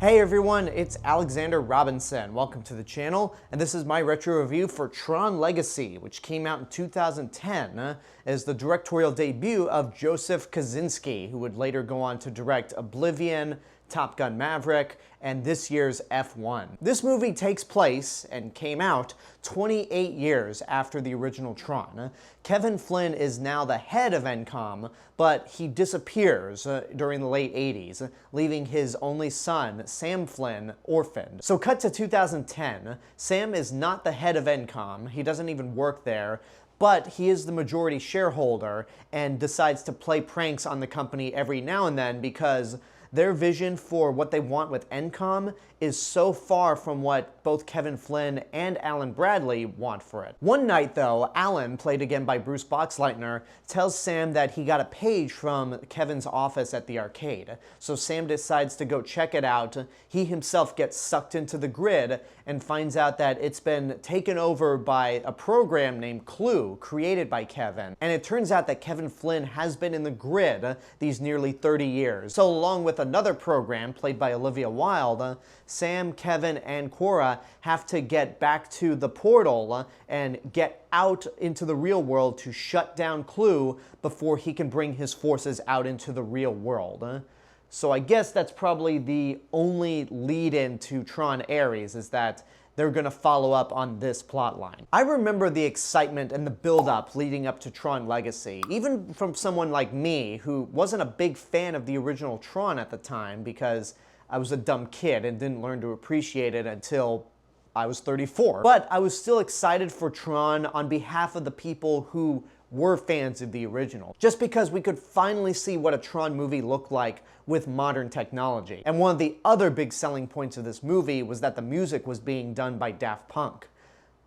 Hey everyone, it's Alexander Robinson. Welcome to the channel, and this is my retro review for Tron Legacy, which came out in 2010 as the directorial debut of Joseph Kosinski, who would later go on to direct Oblivion, Top Gun Maverick, and this year's F1. This movie takes place and came out 28 years after the original Tron. Kevin Flynn is now the head of ENCOM, but he disappears during the late 80s, leaving his only son, Sam Flynn, orphaned. So cut to 2010, Sam is not the head of ENCOM, he doesn't even work there, but he is the majority shareholder and decides to play pranks on the company every now and then because their vision for what they want with ENCOM is so far from what both Kevin Flynn and Alan Bradley want for it. One night, though, Alan, played again by Bruce Boxleitner, tells Sam that he got a page from Kevin's office at the arcade. So Sam decides to go check it out. He himself gets sucked into the grid and finds out that it's been taken over by a program named Clue, created by Kevin. And it turns out that Kevin Flynn has been in the grid these nearly 30 years. So along with another program played by Olivia Wilde, Sam, Kevin, and Cora have to get back to the portal and get out into the real world to shut down Clue before he can bring his forces out into the real world. So I guess that's probably the only lead-in to Tron Ares, is that they're going to follow up on this plotline. I remember the excitement and the build-up leading up to Tron Legacy, even from someone like me who wasn't a big fan of the original Tron at the time because I was a dumb kid and didn't learn to appreciate it until I was 34. But I was still excited for Tron on behalf of the people who were fans of the original, just because we could finally see what a Tron movie looked like with modern technology. And one of the other big selling points of this movie was that the music was being done by Daft Punk.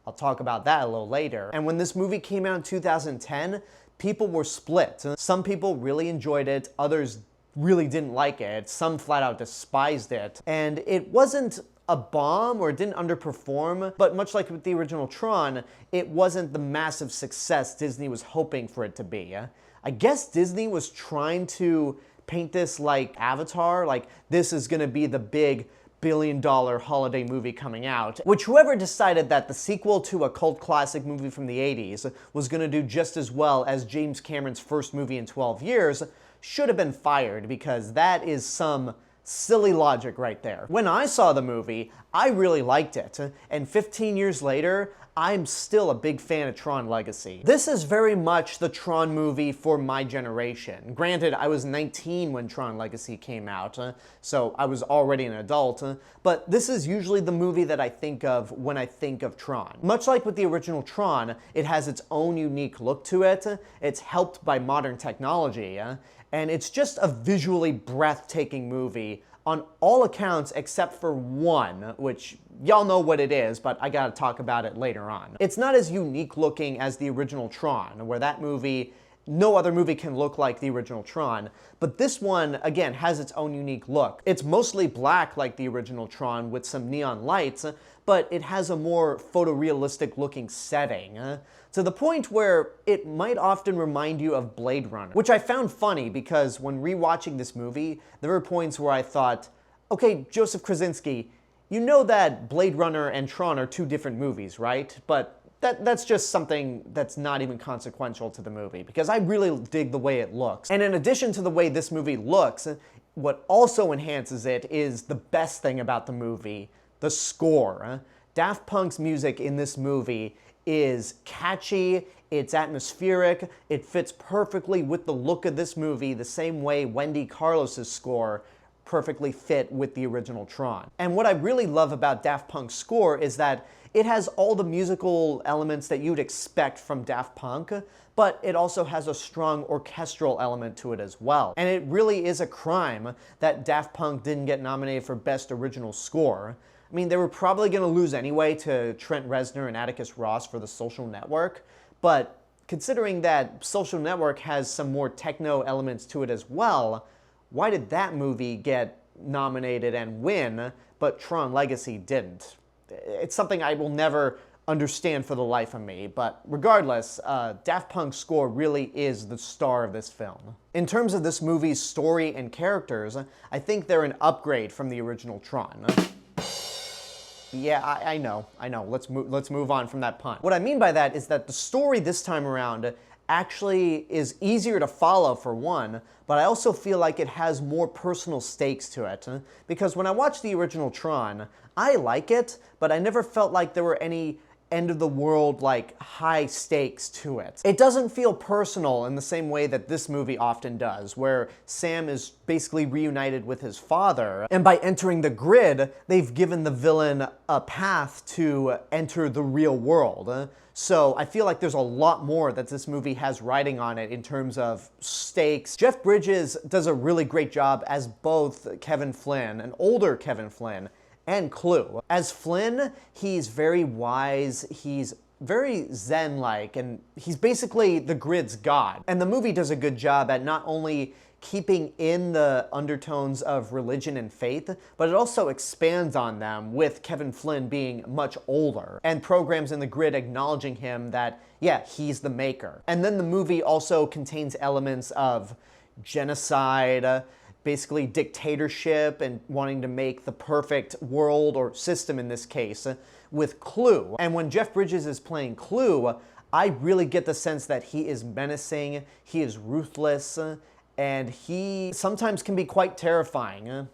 I'll talk about that a little later. And when this movie came out in 2010, people were split. Some people really enjoyed it, others really didn't like it, some flat out despised it. And it wasn't a bomb or it didn't underperform, but much like with the original Tron, it wasn't the massive success Disney was hoping for it to be. I guess Disney was trying to paint this like Avatar, like this is gonna be the big billion-dollar holiday movie coming out, which whoever decided that the sequel to a cult classic movie from the 80s was gonna do just as well as James Cameron's first movie in 12 years should have been fired, because that is some silly logic right there. When I saw the movie, I really liked it, and 15 years later, I'm still a big fan of Tron Legacy. This is very much the Tron movie for my generation. Granted, I was 19 when Tron Legacy came out, so I was already an adult, but this is usually the movie that I think of when I think of Tron. Much like with the original Tron, it has its own unique look to it, it's helped by modern technology, and it's just a visually breathtaking movie on all accounts except for one, which y'all know what it is, but I gotta talk about it later on. It's not as unique looking as the original Tron, where that movie, no other movie can look like the original Tron, but this one, again, has its own unique look. It's mostly black like the original Tron with some neon lights, but it has a more photorealistic looking setting, to the point where it might often remind you of Blade Runner, which I found funny because when rewatching this movie, there were points where I thought, okay, Joseph Kosinski, you know that Blade Runner and Tron are two different movies, right? But that's just something that's not even consequential to the movie, because I really dig the way it looks. And in addition to the way this movie looks, what also enhances it is the best thing about the movie, the score. Daft Punk's music in this movie is catchy, it's atmospheric, it fits perfectly with the look of this movie the same way Wendy Carlos's score perfectly fit with the original Tron. And what I really love about Daft Punk's score is that it has all the musical elements that you'd expect from Daft Punk, but it also has a strong orchestral element to it as well. And it really is a crime that Daft Punk didn't get nominated for Best Original Score. I mean, they were probably going to lose anyway to Trent Reznor and Atticus Ross for The Social Network, but considering that Social Network has some more techno elements to it as well, why did that movie get nominated and win, but Tron Legacy didn't? It's something I will never understand for the life of me, but regardless, Daft Punk's score really is the star of this film. In terms of this movie's story and characters, I think they're an upgrade from the original Tron. Yeah, I know. Let's move on from that pun. What I mean by that is that the story this time around actually is easier to follow, for one, but I also feel like it has more personal stakes to it. Because when I watched the original Tron, I like it, but I never felt like there were any end-of-the-world, like, high stakes to it. It doesn't feel personal in the same way that this movie often does, where Sam is basically reunited with his father, and by entering the grid, they've given the villain a path to enter the real world. So I feel like there's a lot more that this movie has riding on it in terms of stakes. Jeff Bridges does a really great job as both Kevin Flynn, an older Kevin Flynn, and Clue. As Flynn, he's very wise, he's very zen-like, and he's basically the grid's god. And the movie does a good job at not only keeping in the undertones of religion and faith, but it also expands on them, with Kevin Flynn being much older, and programs in the grid acknowledging him that, yeah, he's the maker. And then the movie also contains elements of genocide, basically dictatorship, and wanting to make the perfect world, or system in this case, with Clue. And when Jeff Bridges is playing Clue, I really get the sense that he is menacing, he is ruthless, and he sometimes can be quite terrifying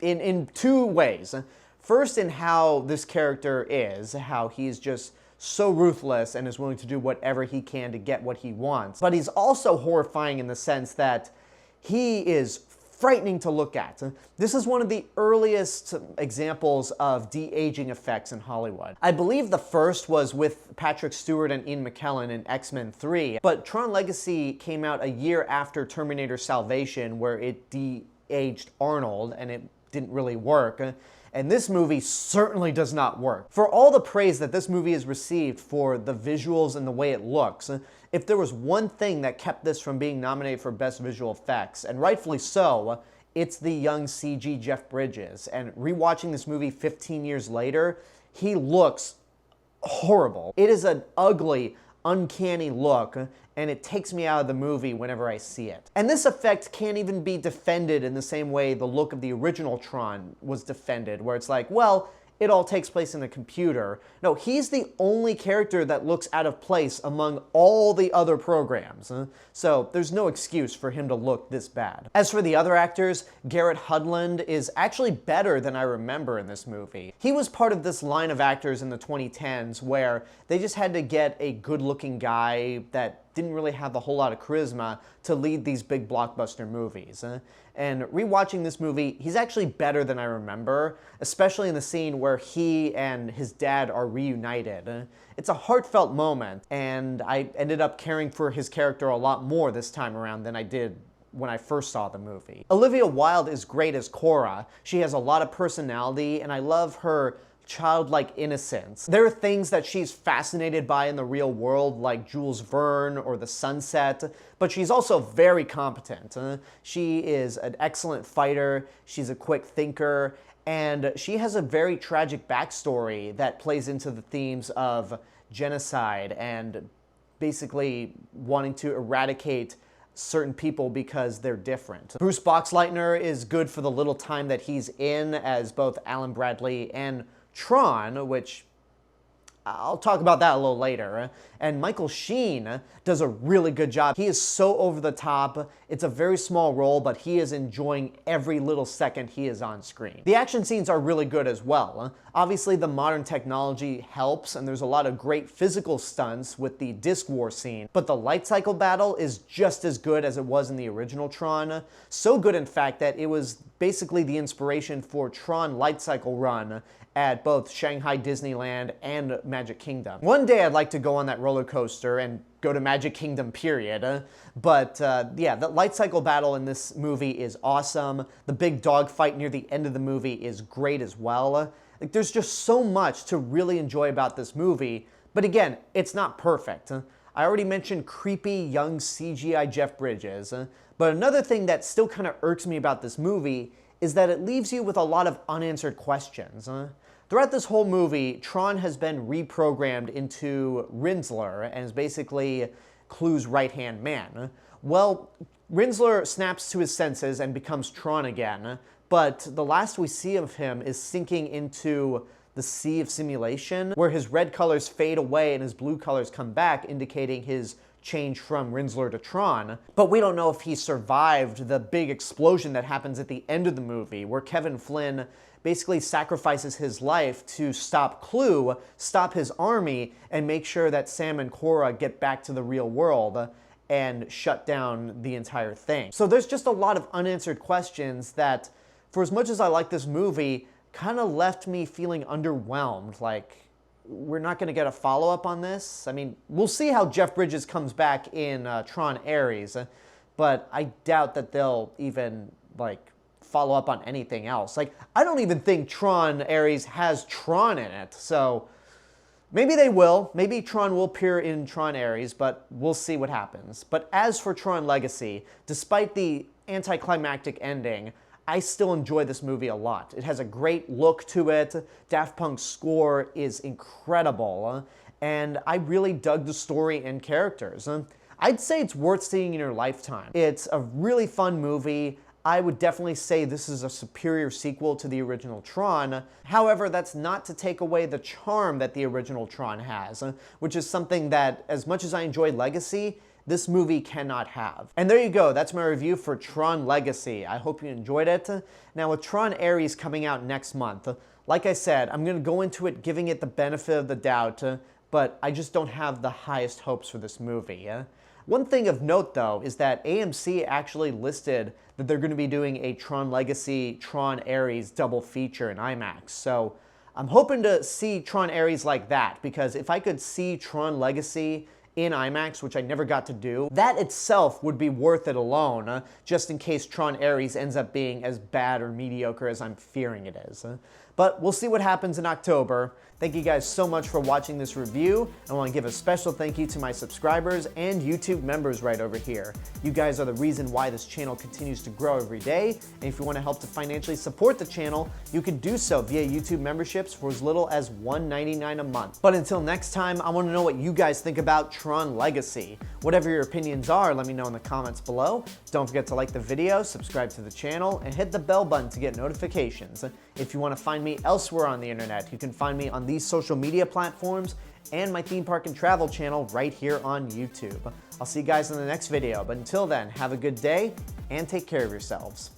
in two ways. First, in how this character is, how he's just so ruthless and is willing to do whatever he can to get what he wants. But he's also horrifying in the sense that he is frightening to look at. This is one of the earliest examples of de-aging effects in Hollywood. I believe the first was with Patrick Stewart and Ian McKellen in X-Men 3, but Tron Legacy came out a year after Terminator Salvation, where it de-aged Arnold, and it didn't really work. And this movie certainly does not work. For all the praise that this movie has received for the visuals and the way it looks, if there was one thing that kept this from being nominated for Best Visual Effects, and rightfully so, it's the young CG Jeff Bridges. And rewatching this movie 15 years later, he looks horrible. It is an ugly, uncanny look, and it takes me out of the movie whenever I see it. And this effect can't even be defended in the same way the look of the original Tron was defended, where it's like, well, it all takes place in a computer. No, he's the only character that looks out of place among all the other programs. So there's no excuse for him to look this bad. As for the other actors, Garrett Hedlund is actually better than I remember in this movie. He was part of this line of actors in the 2010s where they just had to get a good-looking guy that didn't really have a whole lot of charisma to lead these big blockbuster movies. And rewatching this movie, he's actually better than I remember, especially in the scene where he and his dad are reunited. It's a heartfelt moment, and I ended up caring for his character a lot more this time around than I did when I first saw the movie. Olivia Wilde is great as Cora. She has a lot of personality, and I love her childlike innocence. There are things that she's fascinated by in the real world, like Jules Verne or the sunset, but she's also very competent. She is an excellent fighter, she's a quick thinker, and she has a very tragic backstory that plays into the themes of genocide and basically wanting to eradicate certain people because they're different. Bruce Boxleitner is good for the little time that he's in as both Alan Bradley and Tron, which I'll talk about that a little later. And Michael Sheen does a really good job. He is so over the top. It's a very small role, but he is enjoying every little second he is on screen. The action scenes are really good as well. Obviously, the modern technology helps, and there's a lot of great physical stunts with the disc war scene, but the light cycle battle is just as good as it was in the original Tron. So good, in fact, that it was basically the inspiration for Tron light cycle run at both Shanghai Disneyland and Magic Kingdom. One day I'd like to go on that roller coaster and go to Magic Kingdom, period. But yeah, the light cycle battle in this movie is awesome. The big dogfight near the end of the movie is great as well. Like, there's just so much to really enjoy about this movie, but again, it's not perfect. I already mentioned creepy young CGI Jeff Bridges, but another thing that still kind of irks me about this movie is that it leaves you with a lot of unanswered questions. Throughout this whole movie, Tron has been reprogrammed into Rinzler and is basically Clue's right-hand man. Well, Rinzler snaps to his senses and becomes Tron again, but the last we see of him is sinking into the sea of simulation, where his red colors fade away and his blue colors come back, indicating his change from Rinzler to Tron. But we don't know if he survived the big explosion that happens at the end of the movie, where Kevin Flynn basically sacrifices his life to stop Clue, stop his army, and make sure that Sam and Cora get back to the real world and shut down the entire thing. So there's just a lot of unanswered questions that, for as much as I like this movie, kind of left me feeling underwhelmed. Like, we're not going to get a follow-up on this. I mean, we'll see how Jeff Bridges comes back in Tron Ares, but I doubt that they'll even, like, follow up on anything else. Like, I don't even think Tron Ares has Tron in it, so maybe they will. Maybe Tron will appear in Tron Ares, but we'll see what happens. But as for Tron Legacy, despite the anticlimactic ending, I still enjoy this movie a lot. It has a great look to it. Daft Punk's score is incredible, and I really dug the story and characters. I'd say it's worth seeing in your lifetime. It's a really fun movie. I would definitely say this is a superior sequel to the original Tron. However, that's not to take away the charm that the original Tron has, which is something that, as much as I enjoy Legacy, this movie cannot have. And there you go, that's my review for Tron Legacy. I hope you enjoyed it. Now, with Tron Ares coming out next month, like I said, I'm going to go into it giving it the benefit of the doubt, but I just don't have the highest hopes for this movie. One thing of note, though, is that AMC actually listed that they're going to be doing a Tron Legacy, Tron Ares double feature in IMAX. So I'm hoping to see Tron Ares like that, because if I could see Tron Legacy in IMAX, which I never got to do, that itself would be worth it alone, just in case Tron Ares ends up being as bad or mediocre as I'm fearing it is. But we'll see what happens in October. Thank you guys so much for watching this review. I want to give a special thank you to my subscribers and YouTube members right over here. You guys are the reason why this channel continues to grow every day, and if you want to help to financially support the channel, you can do so via YouTube memberships for as little as $1.99 a month. But until next time, I want to know what you guys think about Tron Legacy. Whatever your opinions are, let me know in the comments below. Don't forget to like the video, subscribe to the channel, and hit the bell button to get notifications. If you want to find me elsewhere on the internet, you can find me on these social media platforms and my theme park and travel channel right here on YouTube. I'll see you guys in the next video, but until then, have a good day and take care of yourselves.